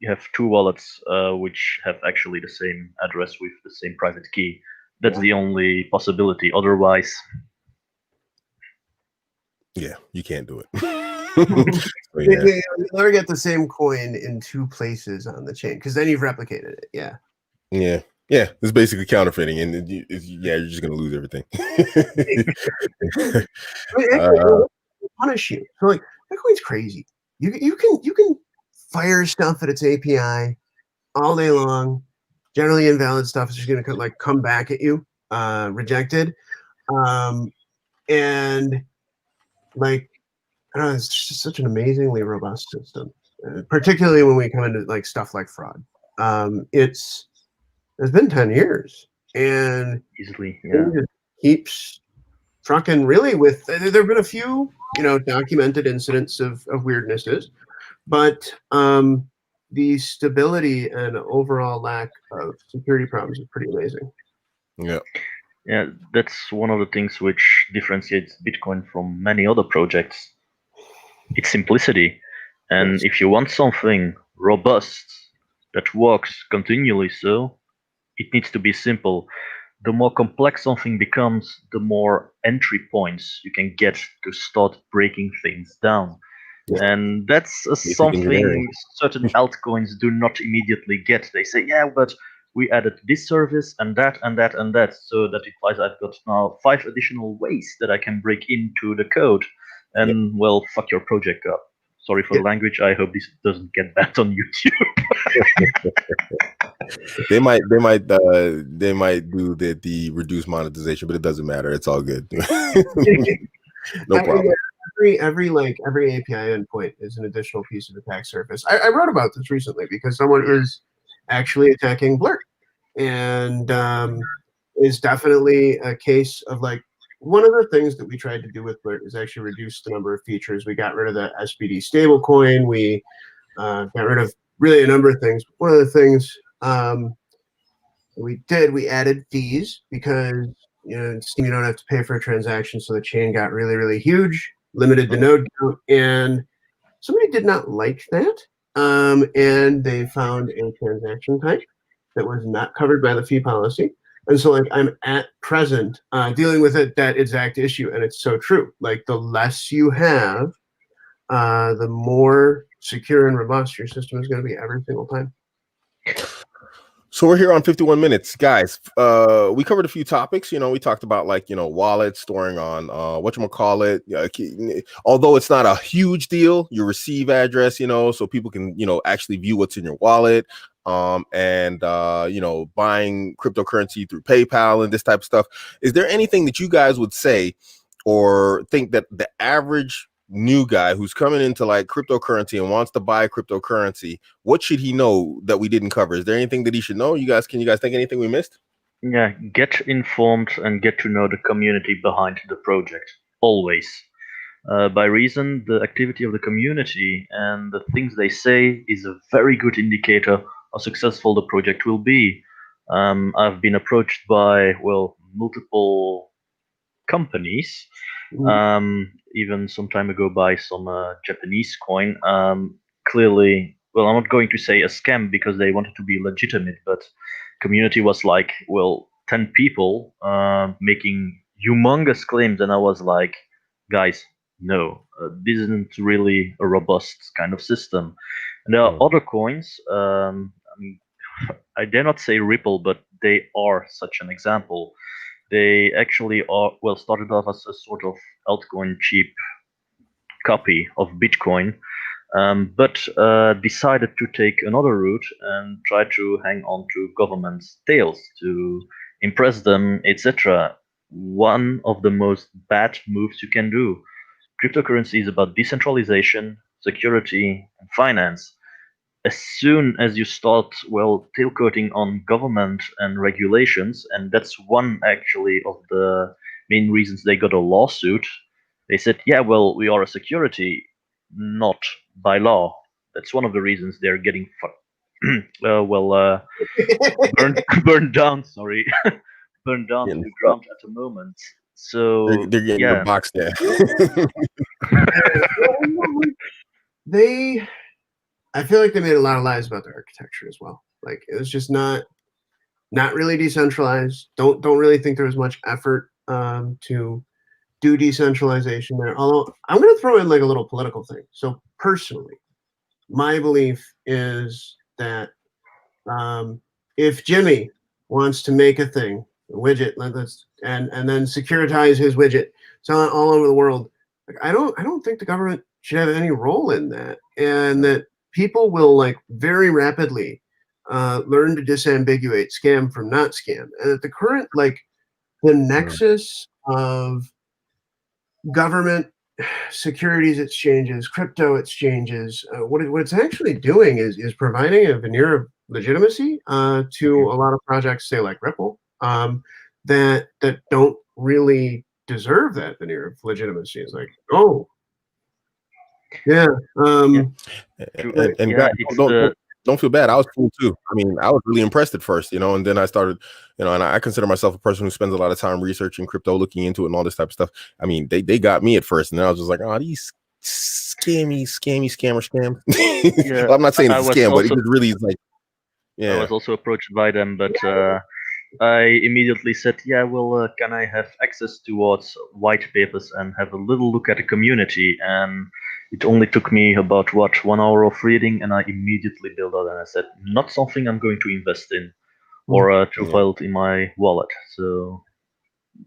have 2 wallets which have actually the same address with the same private key, that's the only possibility. Otherwise, yeah, you can't do it. So, yeah. You'll never get the same coin in 2 places on the chain because then you've replicated it. Yeah. It's basically counterfeiting, and you're just gonna lose everything. Punish you. So like, Bitcoin's crazy. You can fire stuff at its API all day long. Generally invalid stuff is just gonna like come back at you, rejected, and like, I don't know, it's just such an amazingly robust system, particularly when we come into like stuff like fraud. It's been 10 years, and Easily, it yeah. just keeps trucking. Really, with there have been a few, documented incidents of weirdnesses, but the stability and overall lack of security problems is pretty amazing. Yeah. Yeah, that's one of the things which differentiates Bitcoin from many other projects. It's simplicity. And Yes. if you want something robust that works continually, so it needs to be simple. The more complex something becomes, the more entry points you can get to start breaking things down. Yeah. And that's Basic engineering. something certain altcoins do not immediately get. They say, yeah, but we added this service and that and that and that. So that implies I've got now 5 additional ways that I can break into the code. Yep. And well, fuck your project up. Sorry for Yeah. the language. I hope this doesn't get banned on YouTube. They might do the reduced monetization, but it doesn't matter. It's all good. No problem. Every API endpoint is an additional piece of attack surface. I wrote about this recently because someone is actually attacking Blurt, and is definitely a case of one of the things that we tried to do with Blurt is actually reduce the number of features. We got rid of the SBD stablecoin. We got rid of really a number of things. One of the things we added fees because in Steam you don't have to pay for a transaction, so the chain got really, really huge, limited the node count, and somebody did not like that, and they found a transaction type that was not covered by the fee policy. And so I'm at present dealing with that exact issue, and it's so true. The less you have, the more secure and robust your system is going to be every single time. So we're here on 51 minutes, guys. We covered a few topics. We talked about wallets, storing on whatchamacallit. Although it's not a huge deal, your receive address, so people can actually view what's in your wallet. And buying cryptocurrency through PayPal and this type of stuff. Is there anything that you guys would say or think that the average new guy who's coming into cryptocurrency and wants to buy cryptocurrency, what should he know that we didn't cover? Is there anything that he should know? Can you guys think anything we missed? Yeah, get informed and get to know the community behind the project. Always. By reason, the activity of the community and the things they say is a very good indicator how successful the project will be. I've been approached by, multiple companies, even some time ago by some Japanese coin. Clearly, I'm not going to say a scam because they wanted to be legitimate, but community was 10 people making humongous claims, and I was like, guys, no, this isn't really a robust kind of system. And there are other coins. I dare not say Ripple, but they are such an example. They actually are started off as a sort of altcoin cheap copy of Bitcoin, but decided to take another route and try to hang on to government's tails to impress them, etc. One of the most bad moves you can do. Cryptocurrency is about decentralization, security, and finance. As soon as you start tailcoating on government and regulations, and that's one actually of the main reasons they got a lawsuit. They said, yeah, we are a security, not by law. That's one of the reasons they're getting burned down. Sorry, burned down to the ground at the moment. So they're getting the box there. I feel like they made a lot of lies about the architecture as well. It was just not really decentralized. Don't really think there was much effort to do decentralization there. Although I'm going to throw in a little political thing. So personally, my belief is that if Jimmy wants to make a thing, a widget, and then securitize his widget, sell it all over the world, I don't think the government should have any role in that, and that people will very rapidly learn to disambiguate scam from not scam, and at the current the nexus of government, securities exchanges, crypto exchanges, what it's actually doing is providing a veneer of legitimacy to a lot of projects, say like Ripple, that don't really deserve that veneer of legitimacy. It's like, oh, yeah, And Yeah, guys, it's don't, the don't feel bad. I was cool too. I mean, I was really impressed at first, and then I started, and I consider myself a person who spends a lot of time researching crypto, looking into it, and all this type of stuff. I mean, they got me at first, and then I was just like, oh, these scams. yeah. Well, I'm not saying I it's a was scam, but it also just really is like, I yeah. was also approached by them, but I immediately said, "Yeah, well, can I have access towards white papers and have a little look at the community?" And it only took me about 1 hour of reading, and I immediately built out. And I said, "Not something I'm going to invest in or to Yeah. hold in my wallet." So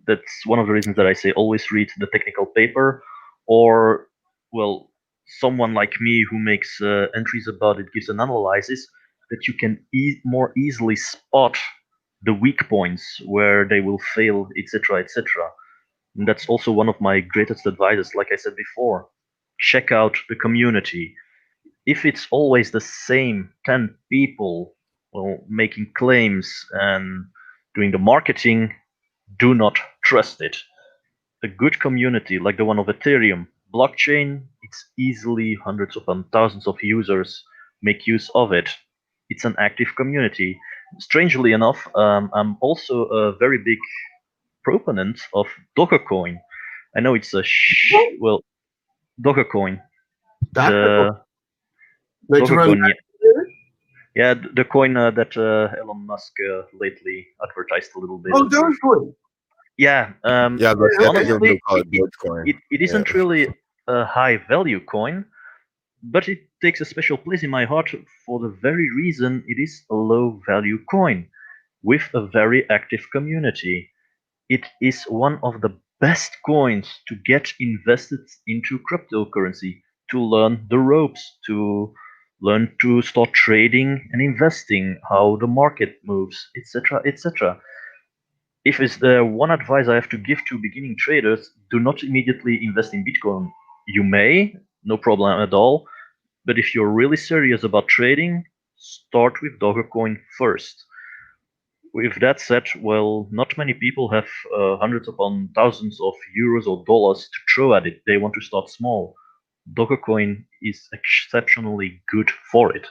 that's one of the reasons that I say always read the technical paper, or well, someone like me who makes entries about it gives an analysis that you can more easily spot the weak points where they will fail, etc., etc. And that's also one of my greatest advices. Like I said before, check out the community. If it's always the same 10 people, well, making claims and doing the marketing, do not trust it. A good community like the one of Ethereum blockchain, it's easily hundreds of thousands of users make use of it. It's an active community. Strangely enough, I'm also a very big proponent of Dogecoin. I know it's well, Dogecoin, Dr. the Like to run Dogecoin, that yeah, the coin that Elon Musk lately advertised a little bit. Oh, Dogecoin. Yeah, Yeah, but Yeah, okay. everybody honestly, will call it Dogecoin. it Yeah. isn't really a high value coin, but it takes a special place in my heart for the very reason it is a low value coin with a very active community. It is one of the best coins to get invested into cryptocurrency, to learn the ropes, to learn to start trading and investing, how the market moves, etc., etc. If it's the one advice I have to give to beginning traders, do not immediately invest in Bitcoin. You may, no problem at all, but if you're really serious about trading, start with Dogecoin first. With that said, well, not many people have hundreds upon thousands of euros or dollars to throw at it. They want to start small. Dogecoin is exceptionally good for it.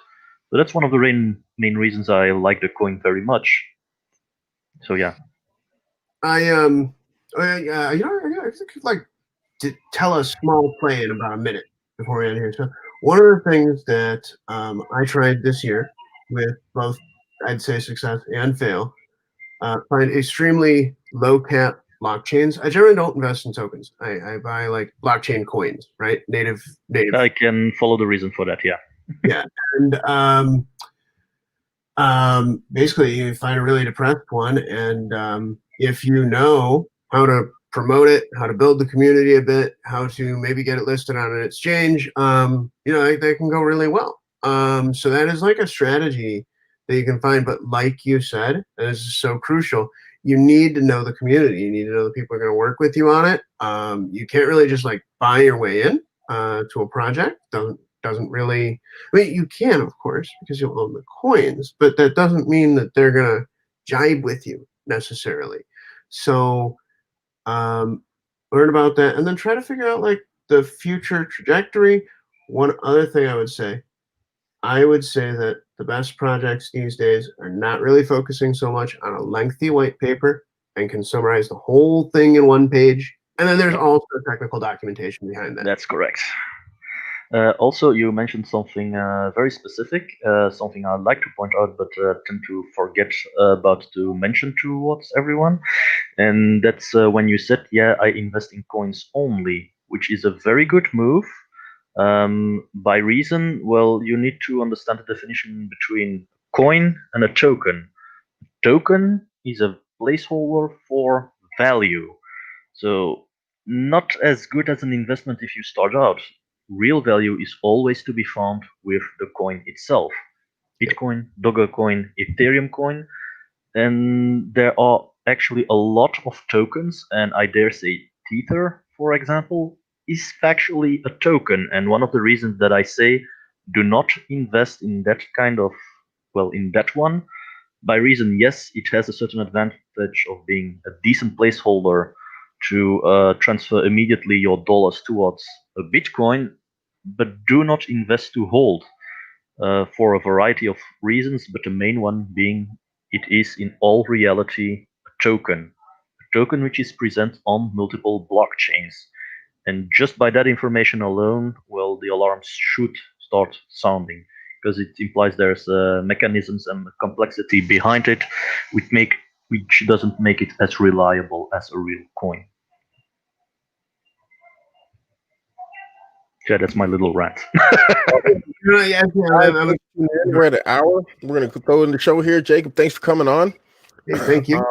So that's one of the main reasons I like the coin very much. So yeah. I could like to tell a small play in about a minute before we end here. So one of the things that I tried this year with both, I'd say, success and fail, find extremely low cap blockchains. I generally don't invest in tokens. I buy like blockchain coins, right? Native. I can follow the reason for that, yeah. Yeah, and basically you find a really depressed one, and if you know how to promote it, how to build the community a bit, how to maybe get it listed on an exchange, they can go really well. So that is like a strategy that you can find. But like you said, and this is so crucial, you need to know the community. You need to know the people are going to work with you on it. You can't really just like buy your way in to a project. Doesn't really. I mean, you can, of course, because you'll own the coins, but that doesn't mean that they're going to jibe with you necessarily. So learn about that and then try to figure out like the future trajectory. One other thing I would say that the best projects these days are not really focusing so much on a lengthy white paper and can summarize the whole thing in one page. And then there's also technical documentation behind that. That's correct. Also, you mentioned something very specific, something I'd like to point out, but tend to forget about to mention towards everyone. And that's when you said, yeah, I invest in coins only, which is a very good move. By reason, well, you need to understand the definition between coin and a token. Token is a placeholder for value. So, not as good as an investment if you start out. Real value is always to be found with the coin itself. Bitcoin, Dogecoin, Ethereum coin, and there are actually a lot of tokens, and I dare say Tether, for example, is factually a token. And one of the reasons that I say do not invest in that kind of Well, in that one, by reason, yes, it has a certain advantage of being a decent placeholder to transfer immediately your dollars towards a Bitcoin, but do not invest to hold for a variety of reasons, but the main one being it is in all reality a token which is present on multiple blockchains. And just by that information alone, well, the alarms should start sounding because it implies there's mechanisms and complexity behind it, which doesn't make it as reliable as a real coin. Yeah, that's my little rant. We're at an hour. We're going to throw in the show here. Jacob, thanks for coming on. Hey, thank you.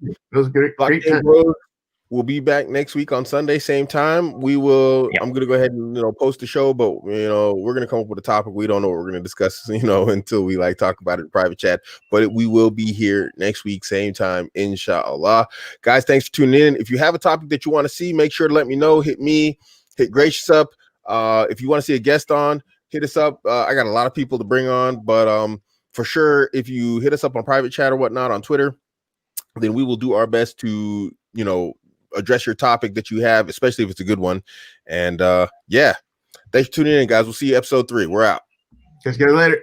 It was great. Great Blockchain time. Bros will be back next week on Sunday, same time. We will. Yeah. I'm going to go ahead and post the show, but we're going to come up with a topic. We don't know what we're going to discuss, until we talk about it in private chat. But we will be here next week, same time, inshallah. Guys, thanks for tuning in. If you have a topic that you want to see, make sure to let me know. Hit me, hit Gracious up. If you want to see a guest on, hit us up. I got a lot of people to bring on, but for sure, if you hit us up on private chat or whatnot on Twitter, then we will do our best to address your topic that you have, especially if it's a good one. And thanks for tuning in, guys. We'll see you episode 3. We're out. Catch you guys later.